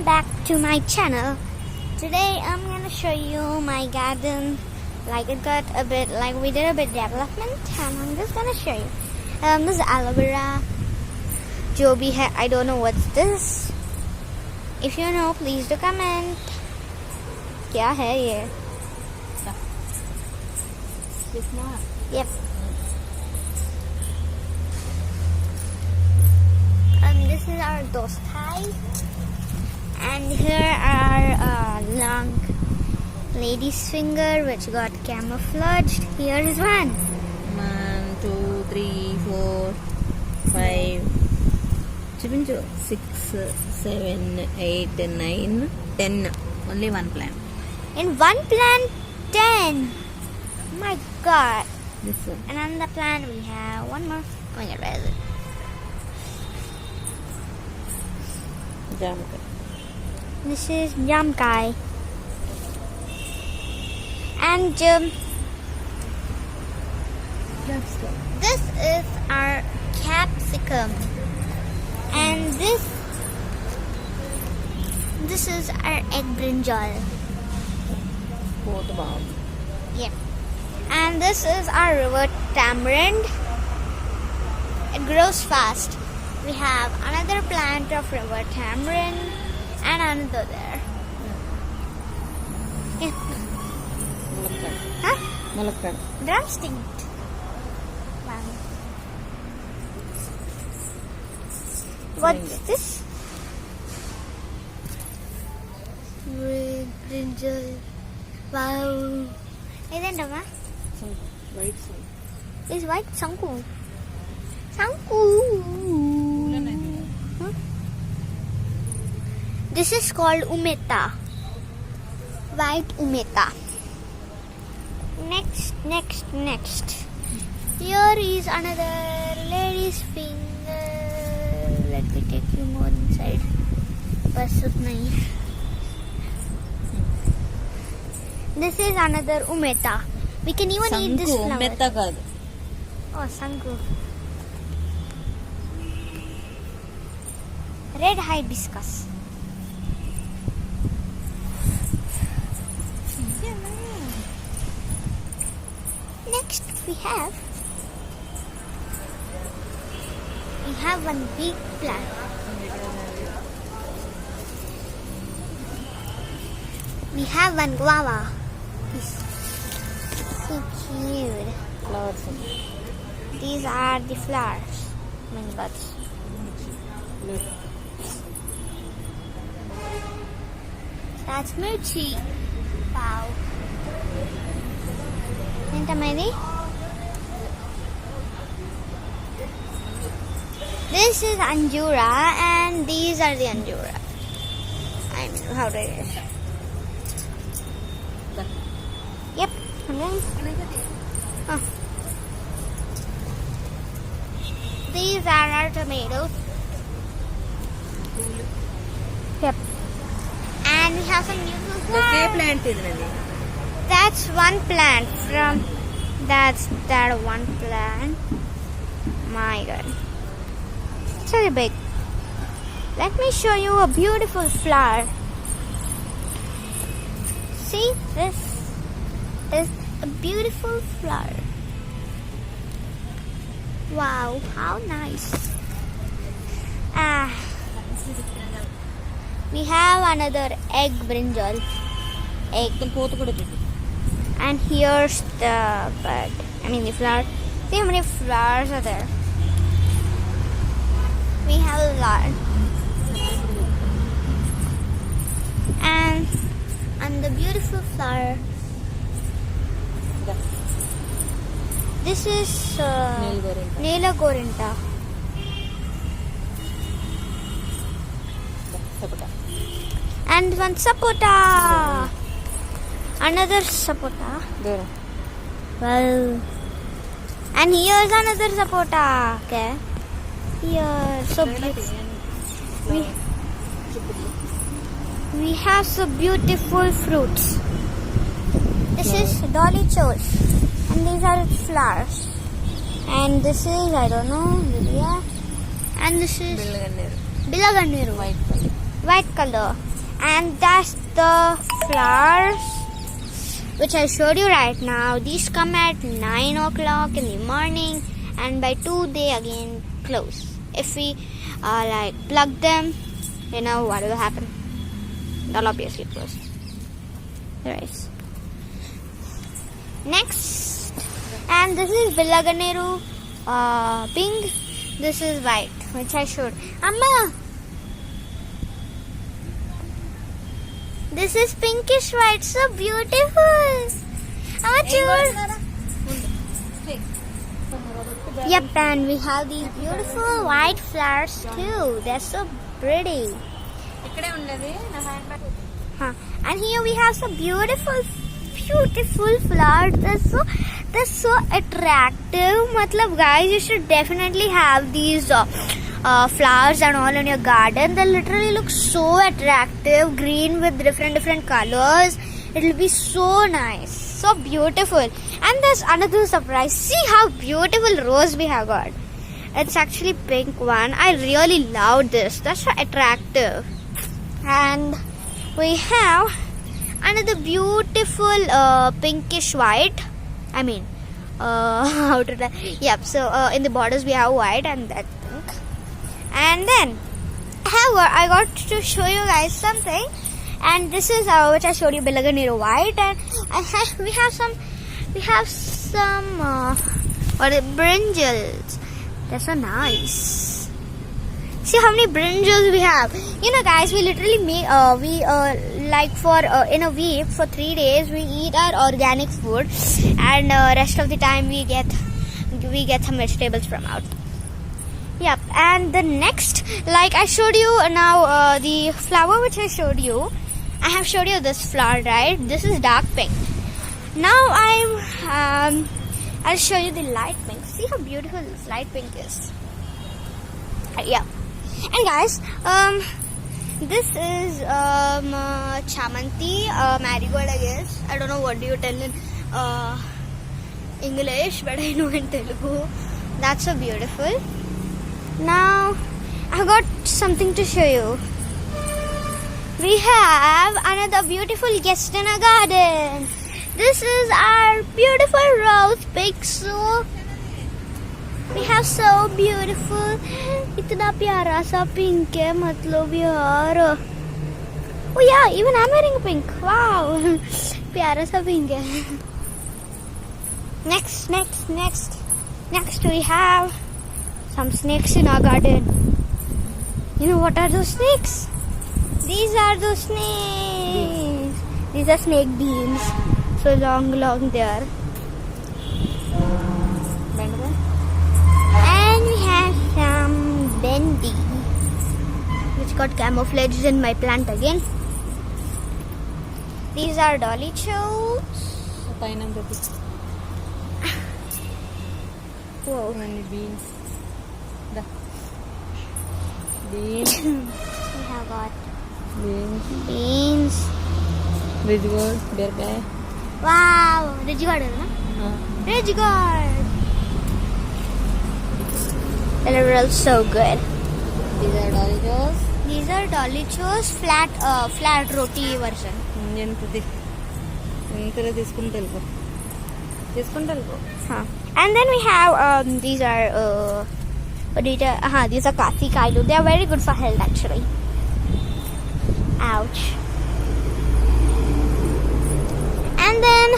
back to my channel. Today I'm gonna show you my garden. Like it got a bit, like we did a bit development, and I'm just gonna show you. This is aloe vera. Joby I don't know what's this. If you know, please do comment. क्या है ये? Yep. This is our dostai, and here are long lady's finger which got camouflaged. Here is one. 1, 2, 3, 4, 5, 6, 7, 8, 9, 10. Only one plant. In one plant, 10. My God. This one. And on the plant we have one more. Oh my God, where is it? Jamkai. This is Jamkai. And this is our capsicum. And this is our egg brinjal. Fourth bomb. Yep. And this is our river tamarind. It grows fast. We have another plant of river tamarind and another there. Yeah. Huh? Malakad. Drumstick. Wow. What's this? Red brinjal. Wow. Isn't it? Some white sun. This white sanku. Sanku. Huh? This is called umeta. White umeta. Next. Here is another lady's finger. Let me take you more inside. This is another umeta. We can even eat this flower. Metta kaadu. Oh, sanku. Red hibiscus. Next we have one big plant. We have one guava. It's so cute. Flowers. These are the flowers. Many buds. Look. That's mirchi. Wow. Entamadi. This is anjura, and these are the anjura. I mean, how do it is. Yep. Oh. These are our tomatoes. Yep. And we have some beautiful flowers. Plant idರಲ್ಲಿ. That's one plant from. That's that one plant. My God. It's very big. Let me show you a beautiful flower. See, this is a beautiful flower. Wow, how nice. We have another egg brinjal. Egg. And here's the bud. I mean the flower. See how many flowers are there. We have a lot. And the beautiful flower. This is Nela Gorinta. And one sapota. Another sapota. There. Wow. And here's another sapota. Okay. Here, so beautiful. We have so beautiful fruits. This is Dolly Chose, and these are its flowers. And this is, I don't know, Lydia. And this is Bilaganneru. Bilaganneru. White color. White color. And that's the flowers which I showed you right now. These come at 9 o'clock in the morning, and by 2 they again close. If we plug them, you know what will happen. They'll obviously close. Right. Next, and this is Villaganeru pink. This is white, which I showed. Amma, this is pinkish white, so beautiful. Amma, choose. Yep, and we have these beautiful white flowers too. They're so pretty. And here we have some beautiful flowers. They're so attractive. Matlab, guys, you should definitely have these flowers and all in your garden. They literally look so attractive, green with different colors. It'll be so nice, so beautiful. And there's another surprise. See how beautiful rose we have got. It's actually pink one. I really love this. That's so attractive. And we have another beautiful pinkish white. I mean, how to tell? Yep. So in the borders we have white and that pink. And then I got to show you guys something. And this is which I showed you, Villaganeru white. And we have some brinjals. They're so nice. See how many brinjals we have. You know, guys, we literally make in a week for 3 days we eat our organic food, and rest of the time we get some vegetables from out. Yep. And the next, like I showed you now, the flower which I showed you. I have showed you this flower, right? This is dark pink. Now I'll show you the light pink. See how beautiful this light pink is. Yeah. And guys, this is chamanti, marigold, I guess. I don't know what do you tell in English, but I know in Telugu. That's so beautiful. Now I've got something to show you. We have another beautiful guest in our garden. This is our beautiful rose pink. So we have so beautiful. इतना प्यारा सा pink है, मतलब यार. Oh yeah, even I'm wearing pink. Wow, प्यारा सा pink है. Next we have some snakes in our garden. You know what are those snakes? These are those snakes. These are snake beans. So long they are. And we have some bendy, which got camouflaged in my plant again. These are dolly chows. Whoa. Beans. We have got beans. Ridge gourd, bear. Wow, ridge gourd, no? Ridge gourd. They're all so good. These are dolly chows. These are dolly chows, flat roti version. And then we have these are these are kasi kailu. They are very good for health actually. Ouch. And then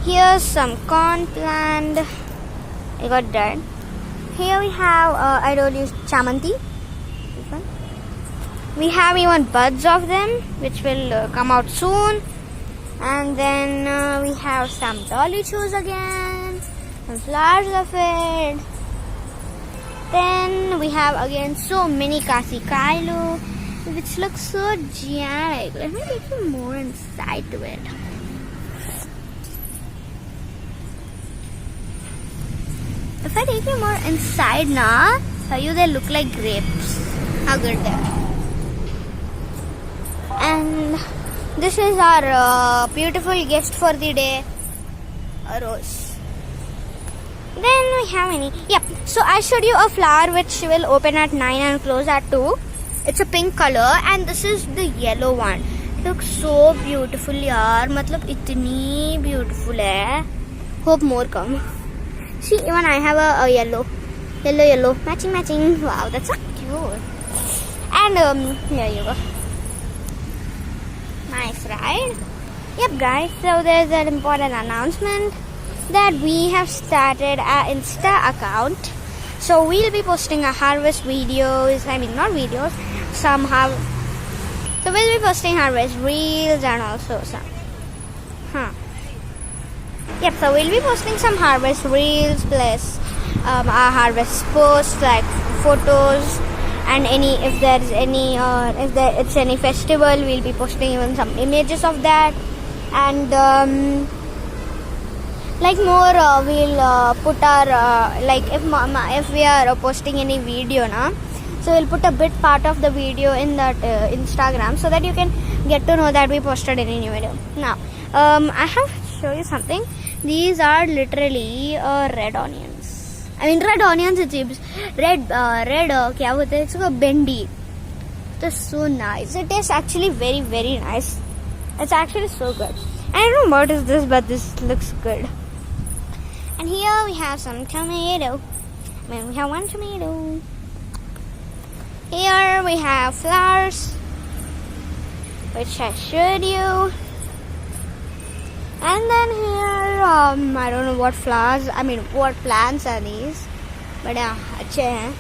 here's some corn plant. I got that. Here we have I told you chamanti. We have even buds of them which will come out soon. And then we have some dolly chows again, some flowers of it. Then we have again so many kasi kailu, which looks so giant. Let me take you more inside to it. If I take you more inside now, they look like grapes. How good they are. And this is our beautiful gift for the day, a rose. Then we have any. Yep. So I showed you a flower which will open at 9 and close at 2. It's a pink color, and this is the yellow one. Looks so beautiful यार, मतलब इतनी beautiful है. Hope more come. See, even I have a yellow, matching. Wow, that's so cute. And here you go. Nice, right? Yep, guys. So there's an important announcement that we have started our Insta account. So we'll be posting a harvest videos. I mean, not videos. So we'll be posting harvest reels and also some. Yep. So we'll be posting some harvest reels plus our harvest posts like photos. And if it's any festival, we'll be posting even some images of that. And we'll put our if we are posting any video na, so we'll put a bit part of the video in that Instagram so that you can get to know that we posted any new video. Now I have to show you something. These are literally red onions. I mean, red onions, it seems. Red, kya hota hai? It's a bendy. It's so nice. It tastes actually very, very nice. It's actually so good. I don't know what is this, but this looks good. And here we have some tomato. I mean, we have one tomato. Here we have flowers, which I showed you. And then here, I don't know what flowers, what plants are these. But yeah, अच्छे हैं.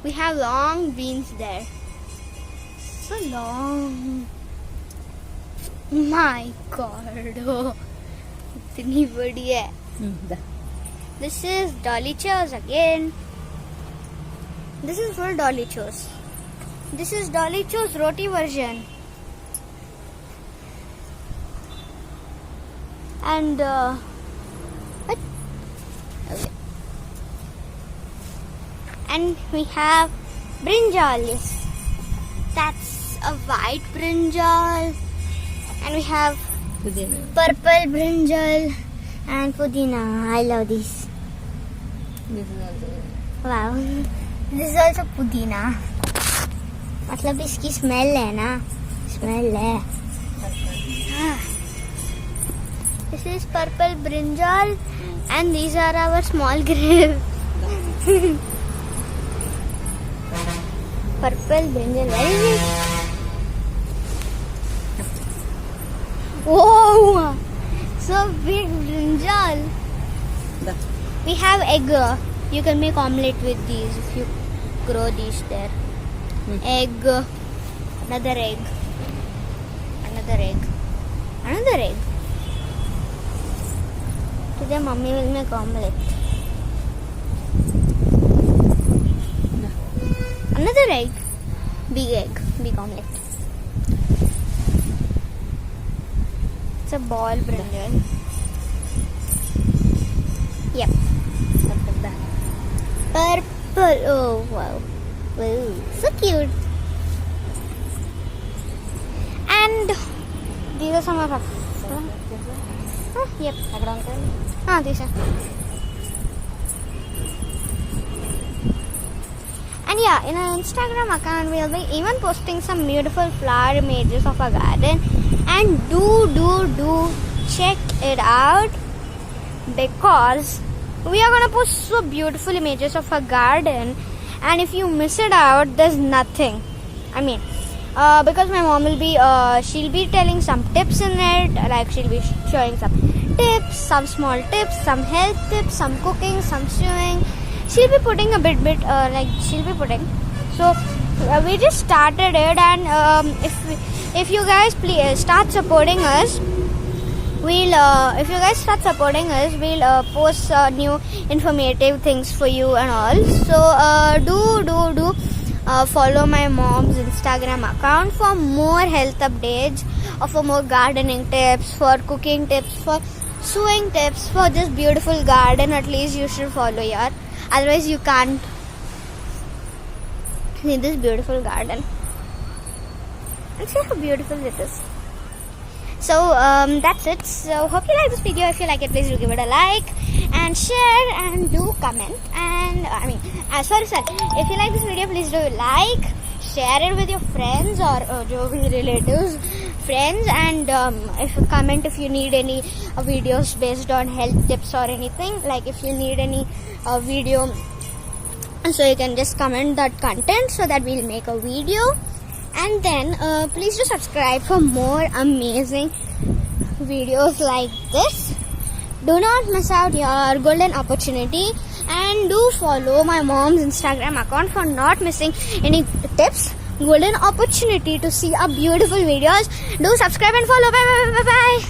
We have long beans there. So long. My God. Oh, इतनी बड़ी है. This is Dolly Chos again. This is for Dolly Chos. This is Dolly Chos roti version. And what? Okay. And we have brinjal. That's a white brinjal. And we have Pudina. Purple brinjal and pudina. I love this. This is also. Wow. This is also pudina. मतलब इसकी smell है ना? Smell है. This is purple brinjal and these are our small grapes. Purple brinjal, where is it? Whoa! So big brinjal. We have egg. You can make omelette with these if you grow these there. Egg. Another egg. Another egg. Another egg. Today mommy will make omelette. Another egg. Big omelette. It's a ball brinjal. Yep. Purple. Oh wow. Wow. So cute. And these are some of our. Yep. These are. And yeah, in our Instagram account, we'll be even posting some beautiful flower images of our garden. And do check it out because we are gonna post so beautiful images of our garden. And if you miss it out, there's nothing. Because my mom will be, she'll be telling some tips in it. Like she'll be showing some tips, some small tips, some health tips, some cooking, some sewing. She'll be putting a bit, she'll be putting. So we just started it, and if you guys please start supporting us, we'll post new informative things for you and all. So do follow my mom's Instagram account for more health updates, or for more gardening tips, for cooking tips, for sewing tips, for this beautiful garden. At least you should follow her. Otherwise you can't see this beautiful garden. And see how beautiful it is. So that's it. So hope you like this video. If you like it, please do give it a like and share and do comment. And if you like this video, please do like, share it with your friends or jo bhi relatives, friends, and if you comment if you need any videos based on health tips or anything, like if you need any video, so you can just comment that content so that we'll make a video. And then please do subscribe for more amazing videos like this. Do not miss out your golden opportunity, and do follow my mom's Instagram account for not missing any tips, golden opportunity to see our beautiful videos. Do subscribe and follow. Bye bye bye bye bye.